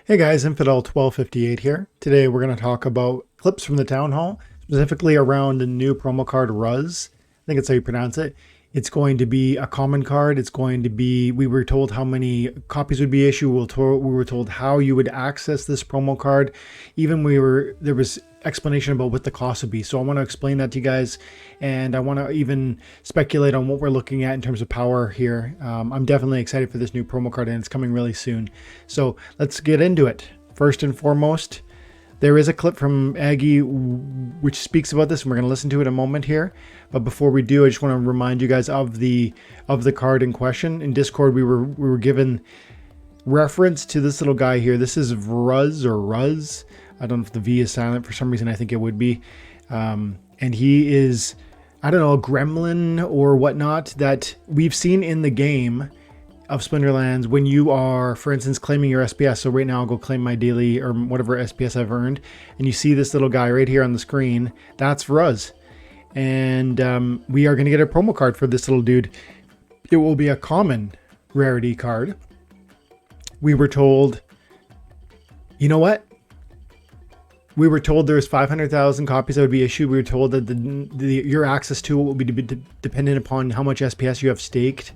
Hey guys, Infidel1258 here. Today we're going to talk about clips from the town hall, specifically around the new promo card Ruz. I think that's how you pronounce it. It's going to be a common card. It's going to be, we were told how many copies would be issued. We were told how you would access this promo card. Even there was explanation about what the cost would be. So I want to explain that to you guys. And I want to even speculate on what we're looking at in terms of power here. I'm definitely excited for this new promo card and it's coming really soon. So let's get into it. First and foremost, there is a clip from Aggie which speaks about this, and we're going to listen to it in a moment here. But before we do, I just want to remind you guys of the card in question. In Discord, we were given reference to this little guy here. This is Vruz or Ruz. I don't know if the V is silent. For some reason, I think it would be. And he is, I don't know, a gremlin or whatnot that we've seen in the game of Splinterlands when you are, for instance, claiming your SPS. So right now I'll go claim my daily or whatever SPS I've earned. And you see this little guy right here on the screen. That's Vruz. And we are going to get a promo card for this little dude. It will be a common rarity card. We were told, you know what? We were told there's 500,000 copies that would be issued. We were told that your access to it will be dependent upon how much SPS you have staked.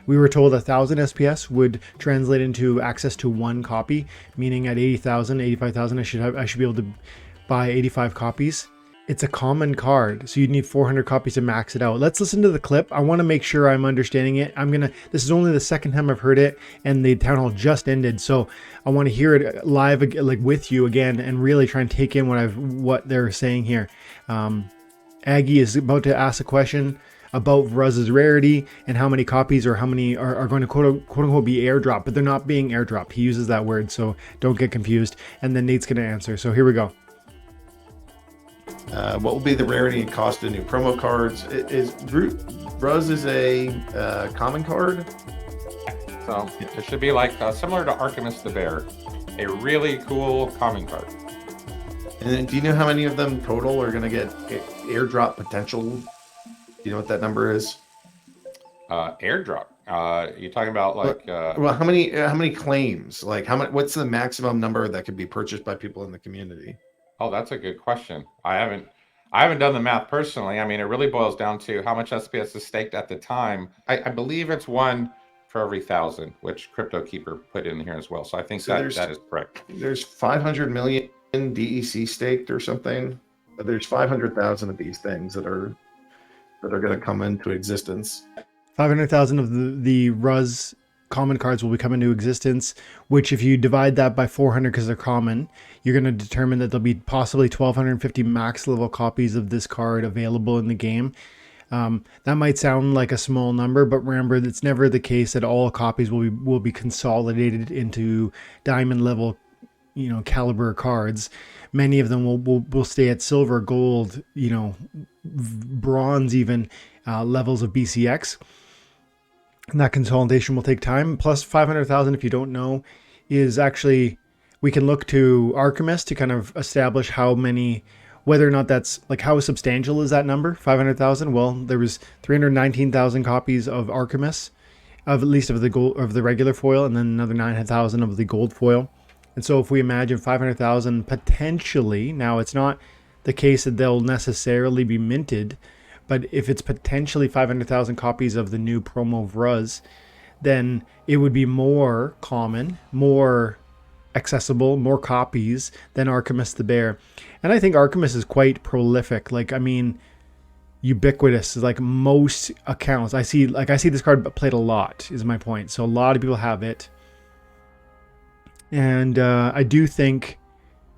We were told 1,000 SPS would translate into access to one copy, meaning at 80,000, 85,000, I should be able to buy 85 copies. It's a common card, so you'd need 400 copies to max it out. Let's listen to the clip. I want to make sure I'm understanding it. This is only the second time I've heard it, and the town hall just ended, so I want to hear it live, like with you again, and really try and take in what they're saying here. Aggie is about to ask a question about Vruz's rarity and how many copies or how many are going to quote unquote be airdropped, but they're not being airdropped. He uses that word, so don't get confused. And then Nate's going to answer. So here we go. What will be the rarity and cost of new promo cards? Vruz is a common card? So it should be like similar to Artemis the Bear, a really cool common card. And then do you know how many of them total are going to get airdrop potential? Do you know what that number is? Airdrop. You talking about like? Well, how many claims? Like what's the maximum number that could be purchased by people in the community? Oh, that's a good question. I haven't done the math personally. I mean, it really boils down to how much SPS is staked at the time. I believe it's one for every 1,000, which Crypto Keeper put in here as well. So I think that is correct. There's 500 million DEC staked or something. There's 500,000 of these things that are going to come into existence. 500,000 of the Ruz common cards will be coming into existence, which if you divide that by 400 because they're common, you're going to determine that there'll be possibly 1,250 max level copies of this card available in the game. That might sound like a small number, but remember, it's never the case that all copies will be consolidated into diamond level, caliber cards. Many of them will stay at silver, gold, bronze even levels of BCX. And that consolidation will take time. Plus 500,000, if you don't know, is actually, we can look to Alchemist to kind of establish whether or not that's, like, how substantial is that number, 500,000? Well, there was 319,000 copies of Alchemist, at least of the regular foil, and then another 9,000 of the gold foil. And so if we imagine 500,000 potentially, now it's not the case that they'll necessarily be minted, but if it's potentially 500,000 copies of the new promo Vruz, then it would be more common, more accessible, more copies than Artemis the Bear. And I think Artemis is quite prolific. Ubiquitous, like most accounts. I see this card played a lot, is my point. So a lot of people have it. And I do think,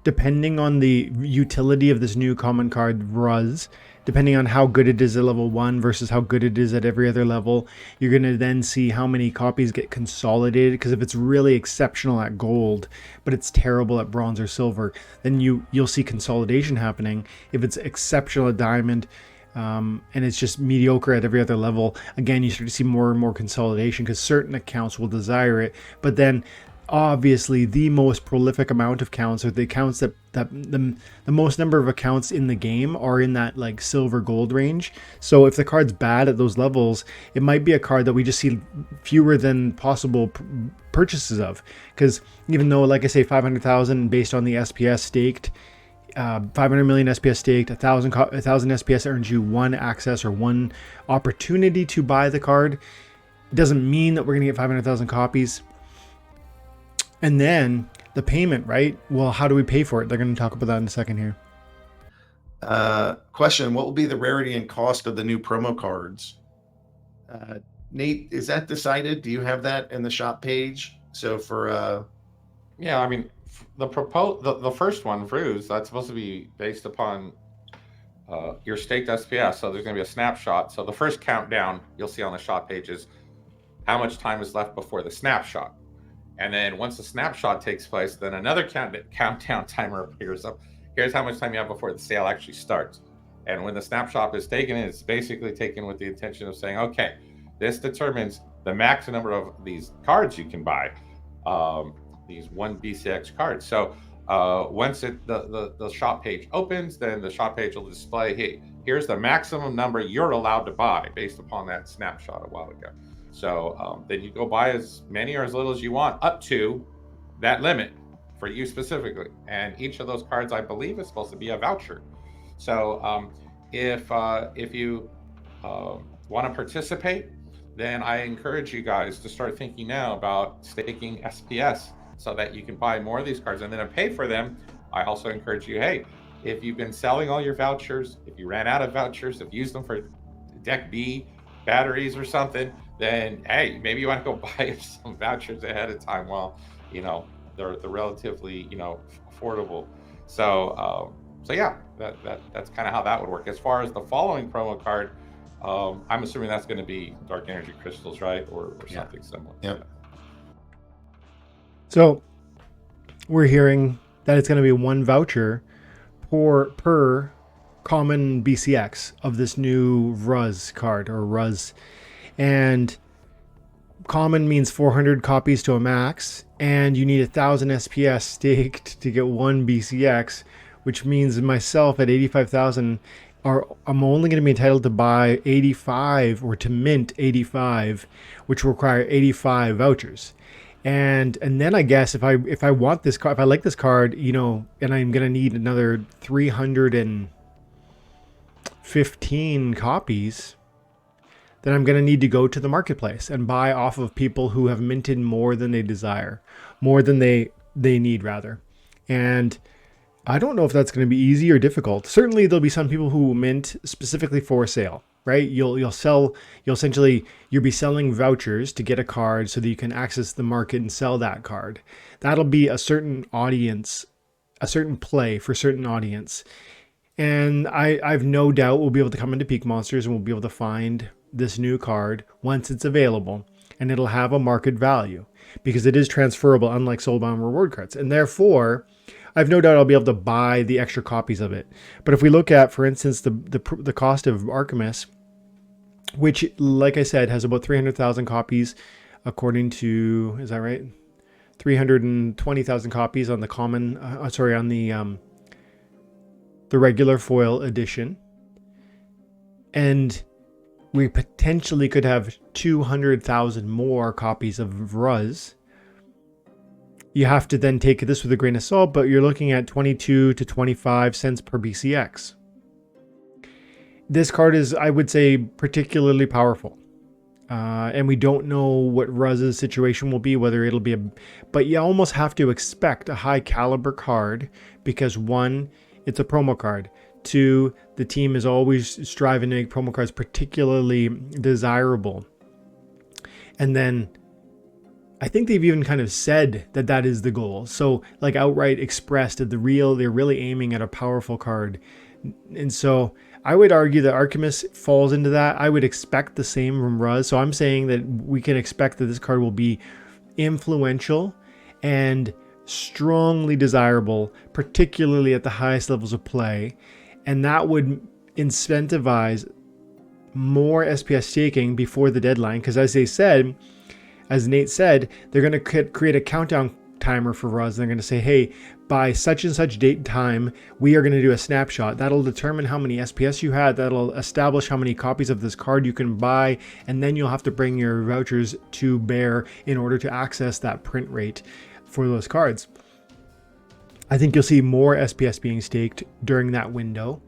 depending on the utility of this new common card Vruz, depending on how good it is at level 1 versus how good it is at every other level, you're going to then see how many copies get consolidated. Because if it's really exceptional at gold, but it's terrible at bronze or silver, then you'll see consolidation happening. If it's exceptional at diamond, and it's just mediocre at every other level, again, you start to see more and more consolidation because certain accounts will desire it. But then obviously the most prolific amount of counts, or the accounts that the most number of accounts in the game are in that like silver gold range. So if the card's bad at those levels, it might be a card that we just see fewer than possible purchases of, because even though, like I say, 500,000 based on the SPS staked, 500 million SPS staked, 1,000 SPS earns you one access or one opportunity to buy the card. It doesn't mean that we're going to get 500,000 copies. And then the payment, right? Well, how do we pay for it? They're going to talk about that in a second here. Question, what will be the rarity and cost of the new promo cards? Nate, is that decided? Do you have that in the shop page? So for yeah, I mean, the first one, Vruz, that's supposed to be based upon your staked SPS. So there's going to be a snapshot. So the first countdown you'll see on the shop page is how much time is left before the snapshot. And then once the snapshot takes place, then another countdown timer appears up. Here's how much time you have before the sale actually starts. And when the snapshot is taken, it's basically taken with the intention of saying, okay, this determines the max number of these cards you can buy, these 1 BCX cards. So once the shop page opens, then the shop page will display, hey, here's the maximum number you're allowed to buy based upon that snapshot a while ago. So then you go buy as many or as little as you want, up to that limit for you specifically. And each of those cards, I believe, is supposed to be a voucher. So if you want to participate, then I encourage you guys to start thinking now about staking SPS so that you can buy more of these cards and then pay for them. I also encourage you, hey, if you've been selling all your vouchers, if you ran out of vouchers, if you used them for Deck B batteries or something, then hey, maybe you want to go buy some vouchers ahead of time while they're relatively affordable. So yeah, that's kind of how that would work. As far as the following promo card, I'm assuming that's going to be Dark Energy Crystals, right, or something similar. Yep. So we're hearing that it's going to be one voucher per common BCX of this new Vruz card, or Vruz. And common means 400 copies to a max, and you need 1,000 SPS staked to get one BCX, which means myself at 85,000 I'm only going to be entitled to buy 85 or to mint 85, which will require 85 vouchers. And then I guess if I want this card, if I like this card, and I'm going to need another 315 copies, then I'm going to need to go to the marketplace and buy off of people who have minted more than they desire, more than they need rather. And I don't know if that's going to be easy or difficult. Certainly there'll be some people who mint specifically for sale, right? You'll be selling vouchers to get a card so that you can access the market and sell that card. That'll be a certain audience, a certain play for certain audience. And I've no doubt we'll be able to come into Peak Monsters and we'll be able to find this new card once it's available, and it'll have a market value because it is transferable, unlike soulbound reward cards. And therefore, I've no doubt I'll be able to buy the extra copies of it. But if we look at, for instance, the cost of Artemis, which, like I said, has about 300,000 copies, according to, is that right? 320,000 copies on the common, on the regular foil edition. And we potentially could have 200,000 more copies of Vruz. You have to then take this with a grain of salt, but you're looking at 22 to 25 cents per BCX. This card is, I would say, particularly powerful. And we don't know what Vruz's situation will be, whether it'll be but you almost have to expect a high caliber card because 1, it's a promo card. 2, the team is always striving to make promo cards particularly desirable. And then I think they've even kind of said that is the goal. So like outright expressed that they're really aiming at a powerful card. And so I would argue that Artemis falls into that. I would expect the same from Vruz. So I'm saying that we can expect that this card will be influential and strongly desirable, particularly at the highest levels of play. And that would incentivize more SPS staking before the deadline. Because as Nate said, they're going to create a countdown timer for Vruz. They're going to say, hey, by such and such date and time, we are going to do a snapshot. That'll determine how many SPS you had. That'll establish how many copies of this card you can buy. And then you'll have to bring your vouchers to bear in order to access that print rate for those cards. I think you'll see more SPS being staked during that window.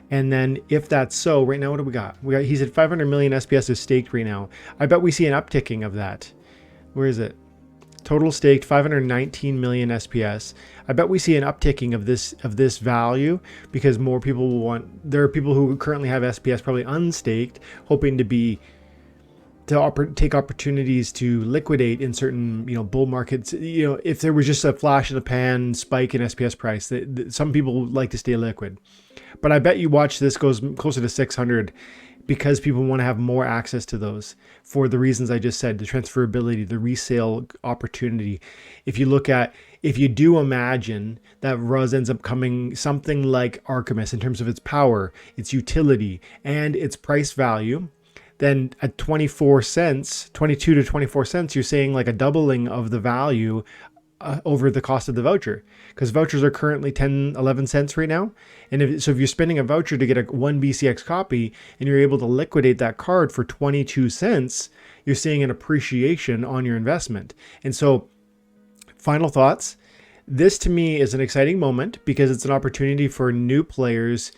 And then if that's so, right now, what do we got? He said 500 million SPS is staked right now. I bet we see an upticking of that. Where is it? Total staked 519 million SPS. I bet we see an upticking of this value because more people will want. There are people who currently have SPS probably unstaked, hoping to take opportunities to liquidate in certain bull markets. If there was just a flash in the pan spike in SPS price, some people like to stay liquid. But I bet you watch this goes closer to 600 because people want to have more access to those for the reasons I just said, the transferability, the resale opportunity. If you do imagine that Vruz ends up coming something like Archimedes in terms of its power, its utility, and its price value, then at 24 cents, 22 to 24 cents, you're saying like a doubling of the value over the cost of the voucher, because vouchers are currently 10, 11 cents right now. And if you're spending a voucher to get a 1 BCX copy and you're able to liquidate that card for 22 cents, you're seeing an appreciation on your investment. And so final thoughts, this to me is an exciting moment because it's an opportunity for new players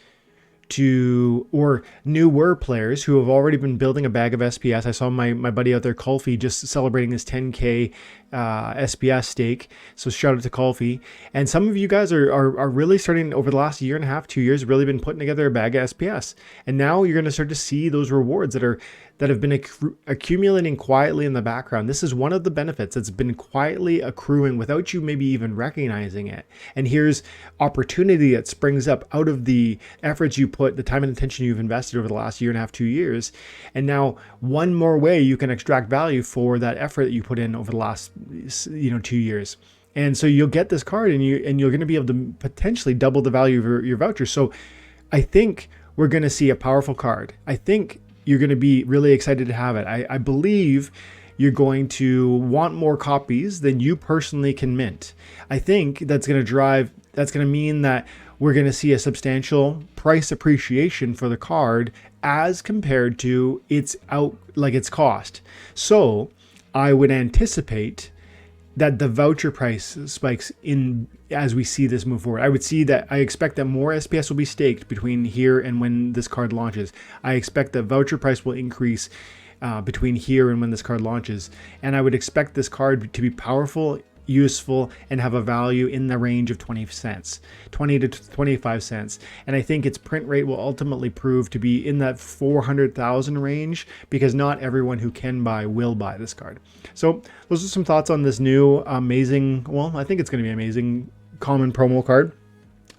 or newer players who have already been building a bag of SPS. I saw my buddy out there, Colfie, just celebrating his 10K SPS stake. So shout out to Colfie. And some of you guys are really starting over the last year and a half, 2 years, really been putting together a bag of SPS. And now you're going to start to see those rewards that have been accumulating quietly in the background. This is one of the benefits that's been quietly accruing without you maybe even recognizing it. And here's opportunity that springs up out of the efforts you put, the time and attention you've invested over the last year and a half, 2 years. And now one more way you can extract value for that effort that you put in over the last 2 years. And so you'll get this card and you're going to be able to potentially double the value of your voucher. So I think we're going to see a powerful card. I think you're going to be really excited to have it. I believe you're going to want more copies than you personally can mint. I think that's going to mean that we're going to see a substantial price appreciation for the card as compared to its cost. So I would anticipate that the voucher price spikes in as we see this move forward. I expect that more SPS will be staked between here and when this card launches. I expect that voucher price will increase between here and when this card launches. And I would expect this card to be powerful, useful, and have a value in the range of 20 to 25 cents. And I think its print rate will ultimately prove to be in that 400,000 range because not everyone who can buy will buy this card. So those are some thoughts on this new amazing, well, I think it's going to be amazing common promo card.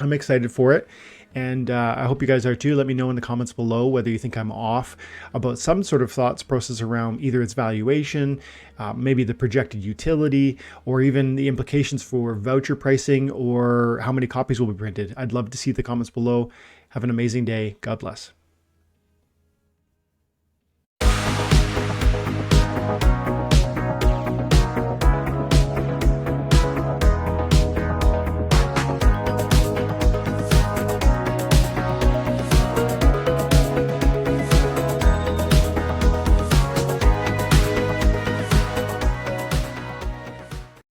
I'm excited for it. And I hope you guys are too. Let me know in the comments below whether you think I'm off about some sort of thoughts process around either its valuation, maybe the projected utility, or even the implications for voucher pricing or how many copies will be printed. I'd love to see the comments below. Have an amazing day. God bless.